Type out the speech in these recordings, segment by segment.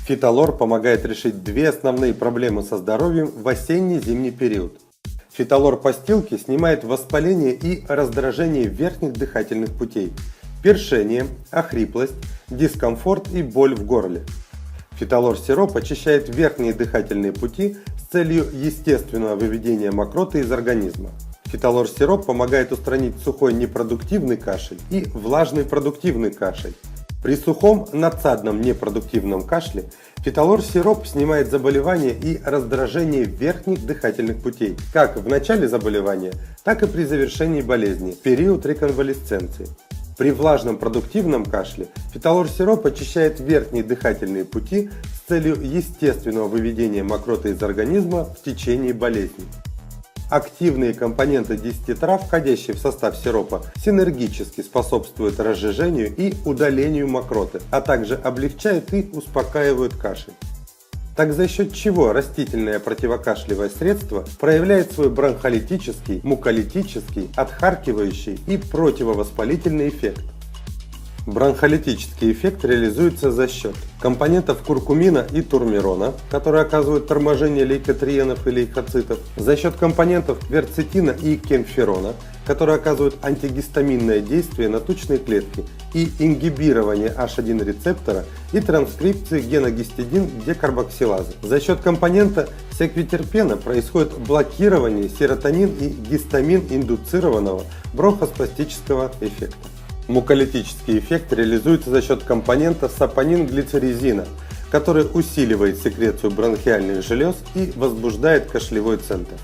Фитолор помогает решить две основные проблемы со здоровьем в осенне-зимний период. Фитолор-постилки снимает воспаление и раздражение верхних дыхательных путей, першение, охриплость, дискомфорт и боль в горле. Фитолор-сироп очищает верхние дыхательные пути с целью естественного выведения мокроты из организма. Фитолор-сироп помогает устранить сухой непродуктивный кашель и влажный продуктивный кашель. При сухом надсадном непродуктивном кашле фитолор-сироп снимает заболевания и раздражение верхних дыхательных путей, как в начале заболевания, так и при завершении болезни, в период реконвалесценции. При влажном продуктивном кашле фитолор-сироп очищает верхние дыхательные пути с целью естественного выведения мокроты из организма в течение болезни. Активные компоненты 10 трав, входящие в состав сиропа, синергически способствуют разжижению и удалению мокроты, а также облегчают и успокаивают кашель. Так за счет чего растительное противокашлевое средство проявляет свой бронхолитический, муколитический, отхаркивающий и противовоспалительный эффект? Бронхолитический эффект реализуется за счет компонентов куркумина и турмерона, которые оказывают торможение лейкотриенов и лейкоцитов, за счет компонентов кверцетина и кемферона, которые оказывают антигистаминное действие на тучные клетки и ингибирование H1 рецептора и транскрипции гена гистидин декарбоксилазы. За счет компонента секвитерпена происходит блокирование серотонин и гистамин индуцированного бронхоспастического эффекта. Муколитический эффект реализуется за счет компонента сапонин-глицеризина, который усиливает секрецию бронхиальных желез и возбуждает кашлевой центр.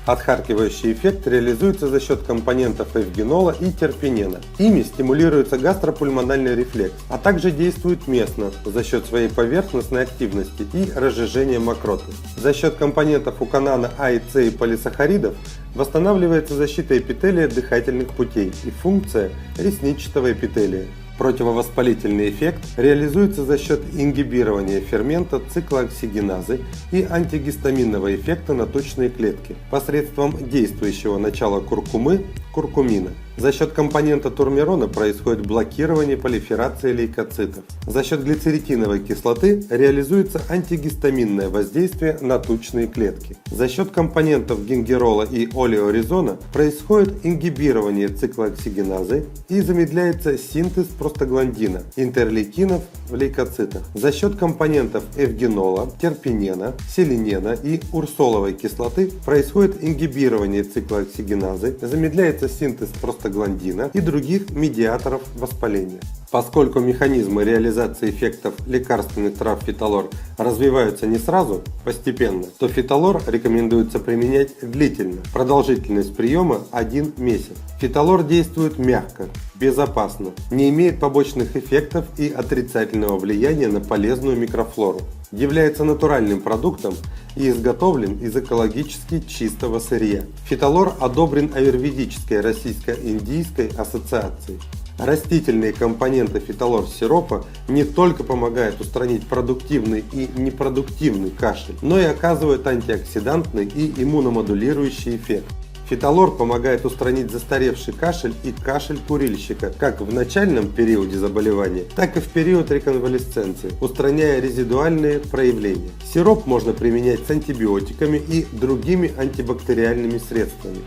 Отхаркивающий эффект реализуется за счет компонентов эвгенола и терпенена. Ими стимулируется гастропульмональный рефлекс, а также действует местно за счет своей поверхностной активности и разжижения мокроты. За счет компонентов уканана А и С и полисахаридов восстанавливается защита эпителия дыхательных путей и функция ресничатого эпителия. Противовоспалительный эффект реализуется за счет ингибирования фермента циклооксигеназы и антигистаминного эффекта на тучные клетки посредством действующего начала куркумы – куркумина. За счет компонента турмерона происходит блокирование пролиферации лейкоцитов. За счет глицеритиновой кислоты реализуется антигистаминное воздействие на тучные клетки. За счет компонентов гингерола и олеоризона происходит ингибирование циклооксигеназы и замедляется синтез простагландина, интерлейкинов в лейкоцитах. За счет компонентов эвгенола, терпенена, селенена и урсоловой кислоты происходит ингибирование циклооксигеназы, замедляется синтез простагландина и других медиаторов воспаления. Поскольку механизмы реализации эффектов лекарственных трав фитолор развиваются не сразу, постепенно, то фитолор рекомендуется применять длительно, продолжительность приема 1 месяц. Фитолор действует мягко, безопасно, не имеет побочных эффектов и отрицательного влияния на полезную микрофлору, является натуральным продуктом и изготовлен из экологически чистого сырья. Фитолор одобрен Аюрведической российско-индийской ассоциацией. Растительные компоненты фитолор-сиропа не только помогают устранить продуктивный и непродуктивный кашель, но и оказывают антиоксидантный и иммуномодулирующий эффект. Фитолор помогает устранить застаревший кашель и кашель курильщика как в начальном периоде заболевания, так и в период реконвалесценции, устраняя резидуальные проявления. Сироп можно применять с антибиотиками и другими антибактериальными средствами.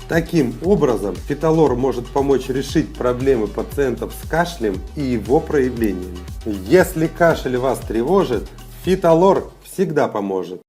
Таким образом, фитолор может помочь решить проблемы пациентов с кашлем и его проявлениями. Если кашель вас тревожит, фитолор всегда поможет.